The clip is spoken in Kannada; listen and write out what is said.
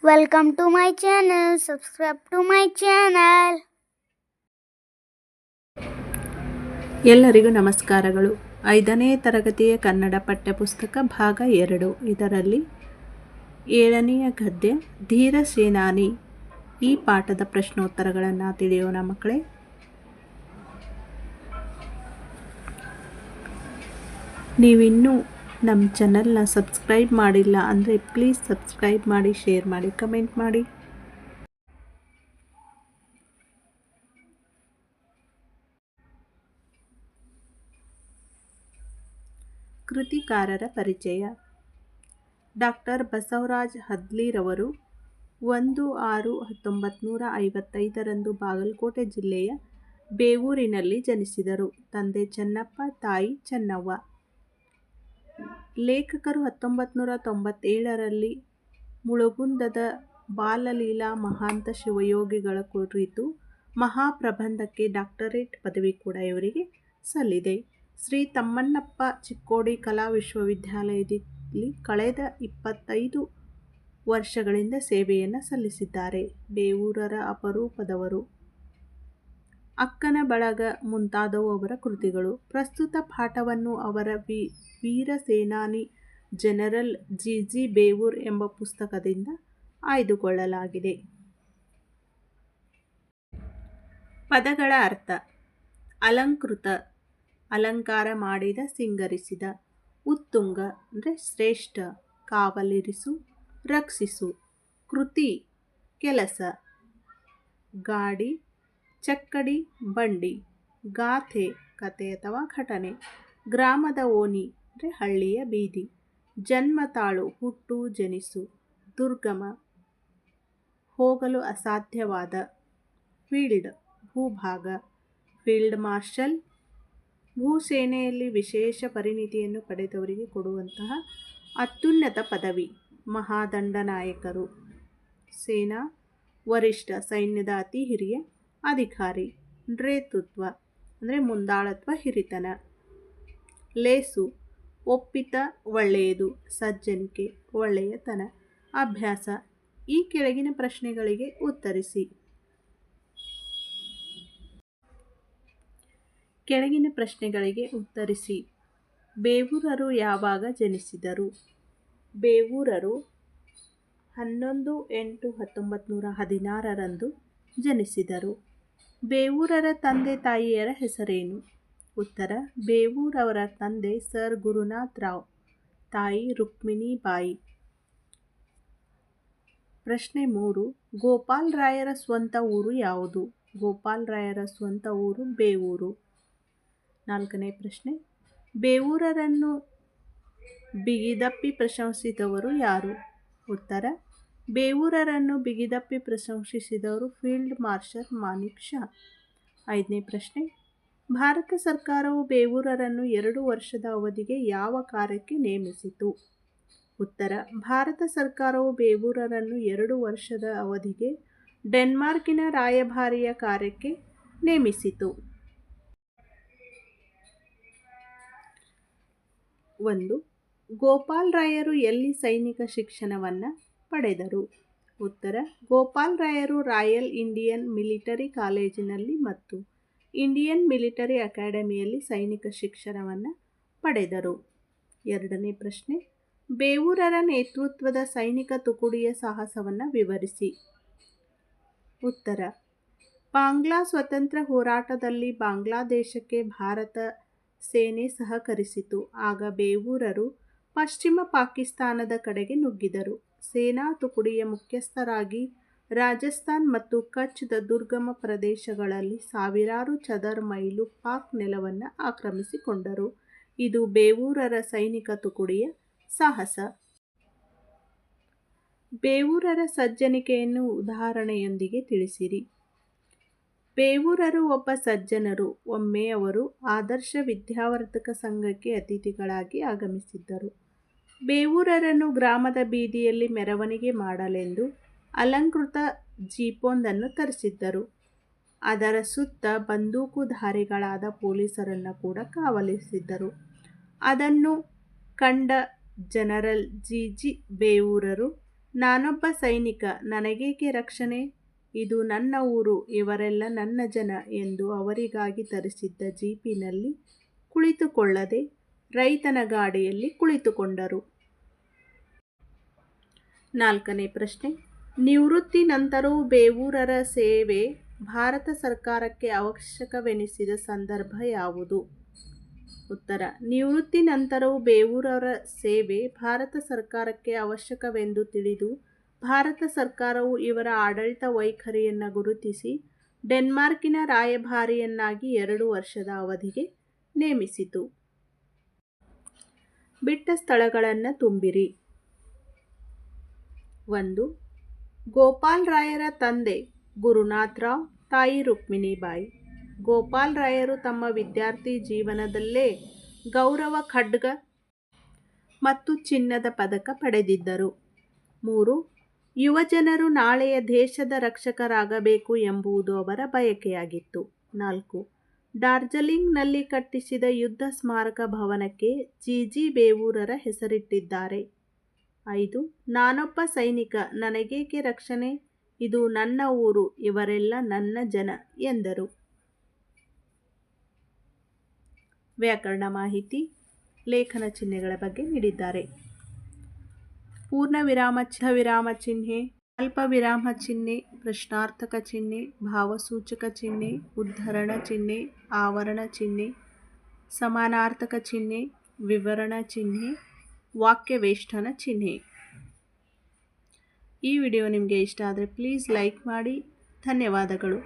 Welcome to my channel. Subscribe to my channel. ಎಲ್ಲರಿಗೂ ನಮಸ್ಕಾರಗಳು. 5ನೇ ತರಗತಿಯ ಕನ್ನಡ ಪಠ್ಯಪುಸ್ತಕ ಭಾಗ 2. ಇದರಲ್ಲಿ 7ನೆಯ ಗದ್ಯ ಧೀರ ಸೇನಾನಿ. ಈ ಪಾಠದ ಪ್ರಶ್ನೋತ್ತರಗಳನ್ನು ತಿಳಿಯೋಣ ಮಕ್ಕಳೇ. ನೀವಿನ್ನೂ ನಮ್ಮ ಚಾನಲ್ನ ಸಬ್ಸ್ಕ್ರೈಬ್ ಮಾಡಿಲ್ಲ ಅಂದರೆ ಪ್ಲೀಸ್ ಸಬ್ಸ್ಕ್ರೈಬ್ ಮಾಡಿ, ಶೇರ್ ಮಾಡಿ, ಕಮೆಂಟ್ ಮಾಡಿ. ಕೃತಿಕಾರರ ಪರಿಚಯ. ಡಾಕ್ಟರ್ ಬಸವರಾಜ ಹದ್ಲಿರವರು 1/6/1955 ಬಾಗಲಕೋಟೆ ಜಿಲ್ಲೆಯ ಬೇವೂರಿನಲ್ಲಿ ಜನಿಸಿದರು. ತಂದೆ ಚೆನ್ನಪ್ಪ, ತಾಯಿ ಚೆನ್ನವ್ವ. ಲೇಖಕರು 1997ರಲ್ಲಿ ಮುಳುಗುಂದದ ಬಾಲಲೀಲಾ ಮಹಾಂತ ಶಿವಯೋಗಿಗಳ ಕುರಿತು ಮಹಾಪ್ರಬಂಧಕ್ಕೆ ಡಾಕ್ಟರೇಟ್ ಪದವಿ ಕೂಡ ಇವರಿಗೆ ಸಲ್ಲಿದೆ. ಶ್ರೀ ತಮ್ಮಣ್ಣಪ್ಪ ಚಿಕ್ಕೋಡಿ ಕಲಾ ವಿಶ್ವವಿದ್ಯಾಲಯದಲ್ಲಿ ಕಳೆದ 25 ವರ್ಷಗಳಿಂದ ಸೇವೆಯನ್ನು ಸಲ್ಲಿಸಿದ್ದಾರೆ. ಬೇವೂರರ ಅಪರೂಪದವರು, ಅಕ್ಕನ ಬಳಗ ಮುಂತಾದವು ಅವರ ಕೃತಿಗಳು. ಪ್ರಸ್ತುತ ಪಾಠವನ್ನು ಅವರ ವೀರ ಸೇನಾನಿ ಜನರಲ್ ಜಿ. ಬೇವೂರ್ ಎಂಬ ಪುಸ್ತಕದಿಂದ ಆಯ್ದುಕೊಳ್ಳಲಾಗಿದೆ. ಪದಗಳ ಅರ್ಥ. ಅಲಂಕೃತ, ಅಲಂಕಾರ ಮಾಡಿದ, ಸಿಂಗರಿಸಿದ. ಉತ್ತುಂಗ ಅಂದರೆ ಶ್ರೇಷ್ಠ, ಕಾವಲಿರಿಸು, ರಕ್ಷಿಸು. ಕೃತಿ, ಕೆಲಸ. ಗಾಡಿ, ಚಕ್ಕಡಿ, ಬಂಡಿ. ಗಾಥೆ, ಕಥೆ ಅಥವಾ ಘಟನೆ. ಗ್ರಾಮದ ಓಣಿ ಅಂದರೆ ಹಳ್ಳಿಯ ಬೀದಿ. ಜನ್ಮತಾಳು, ಹುಟ್ಟು, ಜನಿಸು. ದುರ್ಗಮ, ಹೋಗಲು ಅಸಾಧ್ಯವಾದ. ಫೀಲ್ಡ್, ಭೂಭಾಗ. ಫೀಲ್ಡ್ ಮಾರ್ಷಲ್, ಭೂಸೇನೆಯಲ್ಲಿ ವಿಶೇಷ ಪರಿಣಿತಿಯನ್ನು ಪಡೆದವರಿಗೆ ಕೊಡುವಂತಹ ಅತ್ಯುನ್ನತ ಪದವಿ. ಮಹಾದಂಡನಾಯಕರು, ಸೇನಾ ವರಿಷ್ಠ, ಸೈನ್ಯದ ಅತಿ ಹಿರಿಯ ಅಧಿಕಾರಿ. ನೇತೃತ್ವ ಅಂದರೆ ಮುಂದಾಳತ್ವ, ಹಿರಿತನ. ಲೇಸು, ಒಪ್ಪಿತ, ಒಳ್ಳೆಯದು, ಸಜ್ಜನಿಕೆ, ಒಳ್ಳೆಯತನ. ಅಭ್ಯಾಸ. ಈ ಕೆಳಗಿನ ಪ್ರಶ್ನೆಗಳಿಗೆ ಉತ್ತರಿಸಿ. ಕೆಳಗಿನ ಪ್ರಶ್ನೆಗಳಿಗೆ ಉತ್ತರಿಸಿ. ಬೇವೂರರು ಯಾವಾಗ ಜನಿಸಿದರು? ಬೇವೂರರು 11/8/1916 ಜನಿಸಿದರು. ಬೇವೂರರ ತಂದೆ ತಾಯಿಯರ ಹೆಸರೇನು? ಉತ್ತರ: ಬೇವೂರವರ ತಂದೆ ಸರ್ ಗುರುನಾಥ್ ರಾವ್, ತಾಯಿ ರುಕ್ಮಿಣಿ ಬಾಯಿ. ಪ್ರಶ್ನೆ 3. ಗೋಪಾಲ್ ರಾಯರ ಸ್ವಂತ ಊರು ಯಾವುದು? ಗೋಪಾಲ್ ರಾಯರ ಸ್ವಂತ ಊರು ಬೇವೂರು. 4ನೇ ಪ್ರಶ್ನೆ. ಬೇವೂರರನ್ನು ಬಿಗಿದಪ್ಪಿ ಪ್ರಶಂಸಿಸಿದವರು ಯಾರು? ಉತ್ತರ: ಬೇವೂರರನ್ನು ಬಿಗಿದಪ್ಪಿ ಪ್ರಶಂಸಿಸಿದವರು ಫೀಲ್ಡ್ ಮಾರ್ಷಲ್ ಮಾನಿಕ್ ಶಾ. 5ನೇ ಪ್ರಶ್ನೆ. ಭಾರತ ಸರ್ಕಾರವು ಬೇವೂರರನ್ನು 2 ವರ್ಷದ ಅವಧಿಗೆ ಯಾವ ಕಾರ್ಯಕ್ಕೆ ನೇಮಿಸಿತು? ಉತ್ತರ: ಭಾರತ ಸರ್ಕಾರವು ಬೇವೂರರನ್ನು 2 ವರ್ಷದ ಅವಧಿಗೆ ಡೆನ್ಮಾರ್ಕಿನ ರಾಯಭಾರಿಯ ಕಾರ್ಯಕ್ಕೆ ನೇಮಿಸಿತು. 1. ಗೋಪಾಲ್ ರಾಯರು ಎಲ್ಲಿ ಸೈನಿಕ ಶಿಕ್ಷಣವನ್ನು ಪಡೆದರು? ಉತ್ತರ: ಗೋಪಾಲ್ ರಾಯರು ರಾಯಲ್ ಇಂಡಿಯನ್ ಮಿಲಿಟರಿ ಕಾಲೇಜಿನಲ್ಲಿ ಮತ್ತು ಇಂಡಿಯನ್ ಮಿಲಿಟರಿ ಅಕಾಡೆಮಿಯಲ್ಲಿ ಸೈನಿಕ ಶಿಕ್ಷಣವನ್ನು ಪಡೆದರು. 2ನೇ ಪ್ರಶ್ನೆ. ಬೇವೂರರ ನೇತೃತ್ವದ ಸೈನಿಕ ತುಕಡಿಯ ಸಾಹಸವನ್ನು ವಿವರಿಸಿ. ಉತ್ತರ: ಬಾಂಗ್ಲಾ ಸ್ವತಂತ್ರ ಹೋರಾಟದಲ್ಲಿ ಬಾಂಗ್ಲಾದೇಶಕ್ಕೆ ಭಾರತ ಸೇನೆ ಸಹಕರಿಸಿತು. ಆಗ ಬೇವೂರರು ಪಶ್ಚಿಮ ಪಾಕಿಸ್ತಾನದ ಕಡೆಗೆ ನುಗ್ಗಿದರು. ಸೇನಾ ತುಕಡಿಯ ಮುಖ್ಯಸ್ಥರಾಗಿ ರಾಜಸ್ಥಾನ್ ಮತ್ತು ಕಚ್ದ ದುರ್ಗಮ ಪ್ರದೇಶಗಳಲ್ಲಿ ಸಾವಿರಾರು ಚದರ ಮೈಲು ಪಾಕ್ ನೆಲವನ್ನು ಆಕ್ರಮಿಸಿಕೊಂಡರು. ಇದು ಬೇವೂರರ ಸೈನಿಕ ತುಕಡಿಯ ಸಾಹಸ. ಬೇವೂರರ ಸಜ್ಜನಿಕೆಯನ್ನು ಉದಾಹರಣೆಯೊಂದಿಗೆ ತಿಳಿಸಿರಿ. ಬೇವೂರರು ಒಬ್ಬ ಸಜ್ಜನರು. ಒಮ್ಮೆ ಅವರು ಆದರ್ಶ ವಿದ್ಯಾವರ್ಧಕ ಸಂಘಕ್ಕೆ ಅತಿಥಿಗಳಾಗಿ ಆಗಮಿಸಿದ್ದರು. ಬೇವೂರರನ್ನು ಗ್ರಾಮದ ಬೀದಿಯಲ್ಲಿ ಮೆರವಣಿಗೆ ಮಾಡಲೆಂದು ಅಲಂಕೃತ ಜೀಪೊಂದನ್ನು ತರಿಸಿದ್ದರು. ಅದರ ಸುತ್ತ ಬಂದೂಕುಧಾರಿಗಳಾದ ಪೊಲೀಸರನ್ನು ಕೂಡ ಕಾವಲಿರಿಸಿದ್ದರು. ಅದನ್ನು ಕಂಡ ಜನರಲ್ ಜಿ. ಬೇವೂರರು ನಾನೊಬ್ಬ ಸೈನಿಕ, ನನಗೇಕೆ ರಕ್ಷಣೆ? ಇದು ನನ್ನ ಊರು, ಇವರೆಲ್ಲ ನನ್ನ ಜನ ಎಂದು ಅವರಿಗಾಗಿ ತರಿಸಿದ್ದ ಜೀಪಿನಲ್ಲಿ ಕುಳಿತುಕೊಳ್ಳದೆ ರೈತನ ಗಾಡಿಯಲ್ಲಿ ಕುಳಿತುಕೊಂಡರು. 4ನೇ ಪ್ರಶ್ನೆ. ನಿವೃತ್ತಿ ನಂತರವೂ ಬೇವೂರರ ಸೇವೆ ಭಾರತ ಸರ್ಕಾರಕ್ಕೆ ಅವಶ್ಯಕವೆನಿಸಿದ ಸಂದರ್ಭ ಯಾವುದು? ಉತ್ತರ. ನಿವೃತ್ತಿ ನಂತರವೂ ಬೇವೂರರ ಸೇವೆ ಭಾರತ ಸರ್ಕಾರಕ್ಕೆ ಅವಶ್ಯಕವೆಂದು ತಿಳಿದು ಭಾರತ ಸರ್ಕಾರವು ಇವರ ಆಡಳಿತ ವೈಖರಿಯನ್ನು ಗುರುತಿಸಿ ಡೆನ್ಮಾರ್ಕಿನ ರಾಯಭಾರಿಯನ್ನಾಗಿ 2 ವರ್ಷದ ಅವಧಿಗೆ ನೇಮಿಸಿತು. ಬಿಟ್ಟ ಸ್ಥಳಗಳನ್ನು ತುಂಬಿರಿ. 1. ಗೋಪಾಲ್ ರಾಯರ ತಂದೆ ಗುರುನಾಥರಾವ್, ತಾಯಿ ರುಕ್ಮಿಣಿಬಾಯಿ. ಗೋಪಾಲ್ ರಾಯರು ತಮ್ಮ ವಿದ್ಯಾರ್ಥಿ ಜೀವನದಲ್ಲೇ ಗೌರವ ಖಡ್ಗ ಮತ್ತು ಚಿನ್ನದ ಪದಕ ಪಡೆದಿದ್ದರು. 3. ಯುವಜನರು ನಾಳೆಯ ದೇಶದ ರಕ್ಷಕರಾಗಬೇಕು ಎಂಬುದು ಅವರ ಬಯಕೆಯಾಗಿತ್ತು. 4. ಡಾರ್ಜಿಲಿಂಗ್ನಲ್ಲಿ ಕಟ್ಟಿಸಿದ ಯುದ್ಧ ಸ್ಮಾರಕ ಭವನಕ್ಕೆ ಜಿ. ಬೇವೂರರ ಹೆಸರಿಟ್ಟಿದ್ದಾರೆ. 5. ನಾನೊಬ್ಬ ಸೈನಿಕ, ನನಗೇಕೆ ರಕ್ಷಣೆ? ಇದು ನನ್ನ ಊರು, ಇವರೆಲ್ಲ ನನ್ನ ಜನ ಎಂದರು. ವ್ಯಾಕರಣ ಮಾಹಿತಿ. ಲೇಖನ ಚಿಹ್ನೆಗಳ ಬಗ್ಗೆ ನೀಡಿದ್ದಾರೆ. ಪೂರ್ಣ ವಿರಾಮ ಚಿಹ್ನೆ, ಅಲ್ಪ ವಿರಾಮ ಚಿಹ್ನೆ, ಪ್ರಶ್ನಾರ್ಥಕ ಚಿಹ್ನೆ, ಭಾವಸೂಚಕ ಚಿಹ್ನೆ, ಉದ್ಧರಣ ಚಿಹ್ನೆ, ಆವರಣ ಚಿಹ್ನೆ, ಸಮಾನಾರ್ಥಕ ಚಿಹ್ನೆ, ವಿವರಣ ಚಿಹ್ನೆ, ವಾಕ್ಯವೇಷ್ಟನ ಚಿಹ್ನೆ. ಈ ವಿಡಿಯೋ ನಿಮಗೆ ಇಷ್ಟ ಆದರೆ ಪ್ಲೀಸ್ ಲೈಕ್ ಮಾಡಿ. ಧನ್ಯವಾದಗಳು.